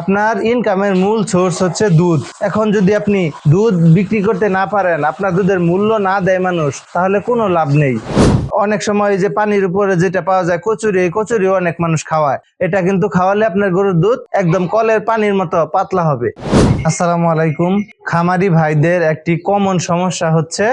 আপনার ইনকামের মূল সোর্স হচ্ছে দুধ। এখন যদি আপনি দুধ বিক্রি করতে না পারেন, আপনার দুধের মূল্য না দেয় মানুষ, তাহলে কোনো লাভ নেই। অনেক সময় যে পানির উপরে যেটা পাওয়া যায় কচুরি, এই কচুরিও অনেক মানুষ খাওয়ায়। এটা কিন্তু খাওয়ালে আপনার গরুর দুধ একদম কলের পানির মতো পাতলা হবে। আসসালামু আলাইকুম। খামারি ভাইদের একটি কমন সমস্যা হচ্ছে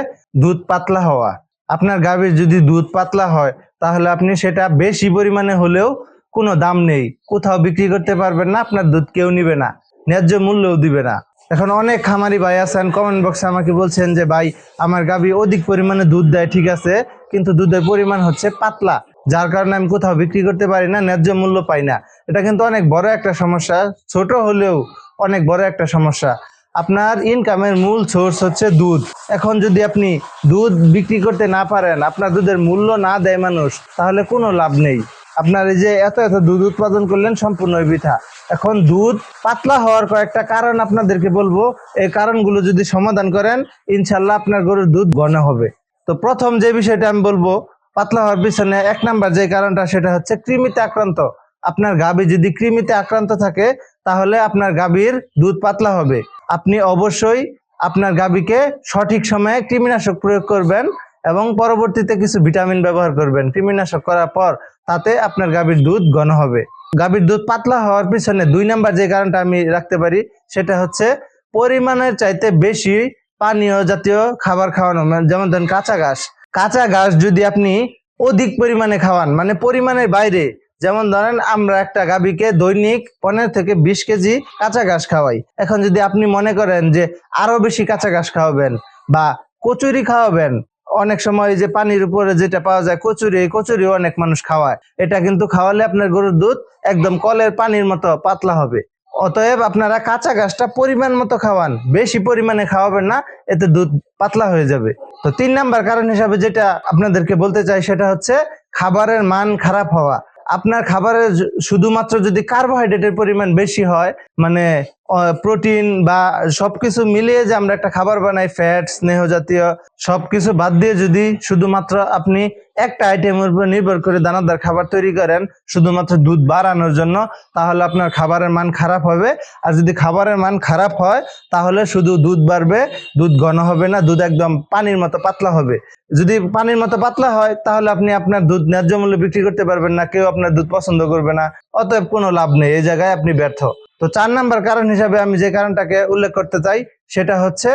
দুধ পাতলা হওয়া। আপনার গাভীর যদি দুধ পাতলা হয়, তাহলে আপনি সেটা বেশি পরিমাণে হলেও কোনো দাম নেই, কোথাও বিক্রি করতে পারবেন না, আপনার দুধ কেউ নিবে না, ন্যায্য মূল্যও দিবে না। এখন অনেক খামারি ভাই আছেন কমেন্ট বক্সে আমাকে বলছেন যে ভাই, আমার গাভী অধিক পরিমাণে দুধ দেয়, ঠিক আছে, কিন্তু দুধের পরিমাণ হচ্ছে পাতলা, যার কারণে আমি কোথাও বিক্রি করতে পারি না, ন্যায্য মূল্য পাই না। এটা কিন্তু অনেক বড় একটা সমস্যা, ছোট হলেও অনেক বড় একটা সমস্যা। আপনার ইনকামের মূল সোর্স হচ্ছে দুধ। এখন যদি আপনি দুধ বিক্রি করতে না পারেন, আপনার দুধের মূল্য না দেয় মানুষ, তাহলে কোনো লাভ নেই। আপনার এই যে এত এত দুধ উৎপাদন করলেন সম্পূর্ণ বৃথা। এখন দুধ পাতলা হওয়ার কয়েকটা কারণ আপনাদেরকে বলবো, এই কারণগুলো যদি সমাধান করেন, ইনশাল্লাহ আপনার গরুর দুধ ঘন হবে। তো প্রথম যে বিষয়টা আমি বলবো, পাতলা হওয়ার পিছনে এক নাম্বার যে কারণটা, সেটা হচ্ছে কৃমিতে আক্রান্ত। আপনার গাভী যদি কৃমিতে আক্রান্ত থাকে, তাহলে আপনার গাভীর দুধ পাতলা হবে। আপনি অবশ্যই আপনার গাভীকে সঠিক সময়ে কৃমিনাশক প্রয়োগ করবেন এবং পরবর্তীতে কিছু ভিটামিন ব্যবহার করবেন। কৃমিনাশক করার পর তাতে আপনার গাভীর দুধ ঘন হবে। গাভীর দুধ পাতলা হওয়ার পিছনে দুই নাম্বার যে কারণটা আমি রাখতে পারি, সেটা হচ্ছে পরিমাণের চাইতে বেশি পানীয় জাতীয় খাবার খাওয়ানো। যেমন ধরেন কাঁচা ঘাস যদি আপনি অধিক পরিমাণে খাওয়ান, মানে পরিমাণের বাইরে, যেমন ধরেন আমরা একটা গাভীকে দৈনিক 15 থেকে 20 কেজি কাঁচা ঘাস খাওয়াই। এখন যদি আপনি মনে করেন যে আরো বেশি কাঁচা ঘাস খাওয়াবেন বা কচুরি খাওয়াবেন, অনেক সময় যে পানির উপরে যেটা পাওয়া যায় কচুরি, এই কচুরিও অনেক মানুষ খাওয়ায়। এটা কিন্তু খাওয়ালে আপনার গরুর দুধ একদম কলের পানির মতো পাতলা হবে। অতএব আপনারা কাঁচা ঘাসটা পরিমাণ মতো খাওয়ান, বেশি পরিমাণে খাওয়াবেন না, এতে দুধ পাতলা হয়ে যাবে। তো 3 নাম্বার কারণ হিসাবে যেটা আপনাদেরকে বলতে চাই, সেটা হচ্ছে খাবারের মান খারাপ হওয়া। আপনার খাবারে শুধুমাত্র যদি কার্বোহাইড্রেটের পরিমাণ বেশি হয়, মানে প্রোটিন বা সবকিছু মিলিয়ে যে আমরা একটা খাবার বানাই, ফ্যাট, স্নেহ জাতীয় সবকিছু বাদ দিয়ে যদি শুধুমাত্র আপনি একটা আইটেমের উপর নির্ভর করে দানাদার খাবার তৈরি করেন শুধুমাত্র দুধ বাড়ানোর জন্য, তাহলে আপনার খাবারের মান খারাপ হবে। আর যদি খাবারের মান খারাপ হয়, তাহলে শুধু দুধ বাড়বে, দুধ ঘন হবে না, দুধ একদম পানির মতো পাতলা হবে। যদি পানির মতো পাতলা হয়, তাহলে আপনি আপনার দুধ ন্যায্য মূল্যে বিক্রি করতে পারবেন না, কেউ আপনার দুধ পছন্দ করবে না, অতএব কোনো লাভ নেই, এই জায়গায় আপনি ব্যর্থ। তো 4 নাম্বার কারণ হিসাবে আমি যে কারণটাকে উল্লেখ করতে চাই, সেটা হচ্ছে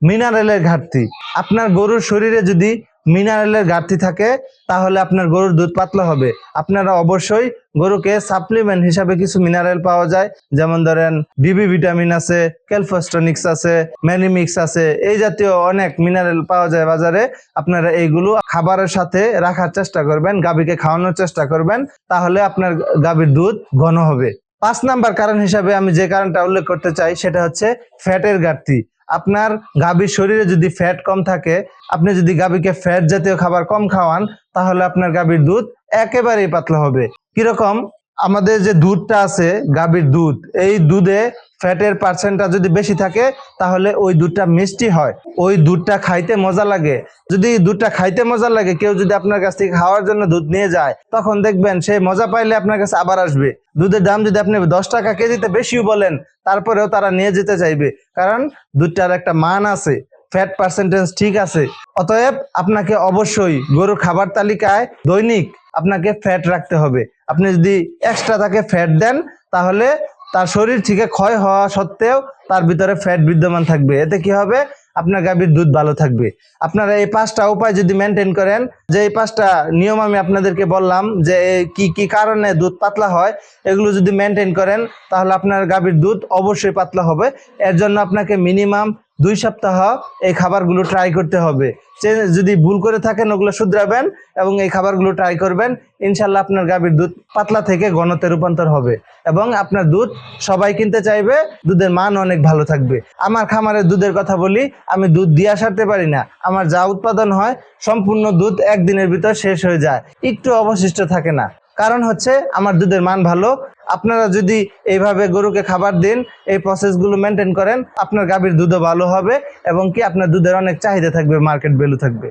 মিনারেলের ঘাটতি। আপনার গরুর শরীরে যদি মিনারেলের ঘাটতি থাকে, তাহলে আপনার গরুর দুধ পাতলা হবে। আপনারা অবশ্যই গরুকে সাপ্লিমেন্ট হিসাবে কিছু মিনারেল পাওয়া যায়, যেমন ধরেন ডিবি ভিটামিন আছে, ক্যালফোস্টোনিক্স আছে, ম্যানিমিক্স আছে, এই জাতীয় অনেক মিনারেল পাওয়া যায় বাজারে। আপনারা এইগুলো খাবারের সাথে রাখার চেষ্টা করবেন, গাভীকে খাওয়ানোর চেষ্টা করবেন, তাহলে আপনার গাভীর দুধ ঘন হবে। 5 নাম্বার কারণ হিসাবে আমি যে কারণটা উল্লেখ করতে চাই, সেটা হচ্ছে ফ্যাটের ঘাটতি। আপনার গাভীর শরীরে যদি ফ্যাট কম থাকে, আপনি যদি গাভীকে ফ্যাট জাতীয় খাবার কম খাওয়ান, তাহলে আপনার গাভীর দুধ একেবারেই পাতলা হবে। কিরকম? আমাদের যে দুধটা আছে, গাভীর দুধ, এই দুধে ফ্যাটের পার্সেন্টটা যদি বেশি থাকে, তাহলে ওই দুধটা মিষ্টি হয়, ওই দুধটা খাইতে মজা লাগে। যদি দুধটা খাইতে মজা লাগে, কেউ যদি আপনার কাছ থেকে খাওয়ার জন্য দুধ নিয়ে যায়, তখন দেখবেন সে মজা পাইলে আপনার কাছে আবার আসবে। দুধের দাম যদি আপনি 10 টাকা কেজিতে বেশিও বলেন, তারপরেও তারা নিয়ে যেতে চাইবে, কারণ দুধটার একটা মান আছে, ফ্যাট পার্সেন্টেজ ঠিক আছে। অতএব আপনাকে অবশ্যই গরুর খাবার তালিকায় দৈনিক আপনাকে ফ্যাট রাখতে হবে। আপনি যদি এক্সট্রা তাকে ফ্যাট দেন, তাহলে তার শরীর থেকে ক্ষয় হওয়া সত্ত্বেও তার ভিতরে ফ্যাট বিদ্যমান থাকবে। এতে কি হবে? আপনার গাভীর দুধ ভালো থাকবে। আপনারা এই 5টা উপায় যদি মেনটেন করেন, যে এই 5টা নিয়ম আমি আপনাদেরকে বললাম যে কি কি কারণে দুধ পাতলা হয়, এগুলো যদি মেনটেন করেন, তাহলে আপনার গাভীর দুধ অবশ্যই পাতলা হবে। এর জন্য আপনাকে মিনিমাম 2 সপ্তাহ এই খাবারগুলো ট্রাই করতে হবে। যদি ভুল করে থাকেন, ওগুলো শুধরাবেন এবং এই খাবারগুলো ট্রাই করবেন। ইনশাল্লাহ আপনার গাভীর দুধ পাতলা থেকে ঘনতে রূপান্তর হবে এবং আপনার দুধ সবাই কিনতে চাইবে, দুধের মান অনেক ভালো থাকবে। আমার খামারের দুধের কথা বলি, আমি দুধ দিয়ে সারতে পারি না। আমার যা উৎপাদন হয়, সম্পূর্ণ দুধ একদিনের ভিতর শেষ হয়ে যায়, একটু অবশিষ্ট থাকে না। কারণ হচ্ছে আমার দুধের মান ভালো। আপনারা যদি এইভাবে গরুকে খাবার দিন, এই প্রসেসগুলো মেনটেন করেন, আপনার গাভীর দুধও ভালো হবে এবং কি আপনার দুধের অনেক চাহিদা থাকবে, মার্কেট ভ্যালু থাকবে।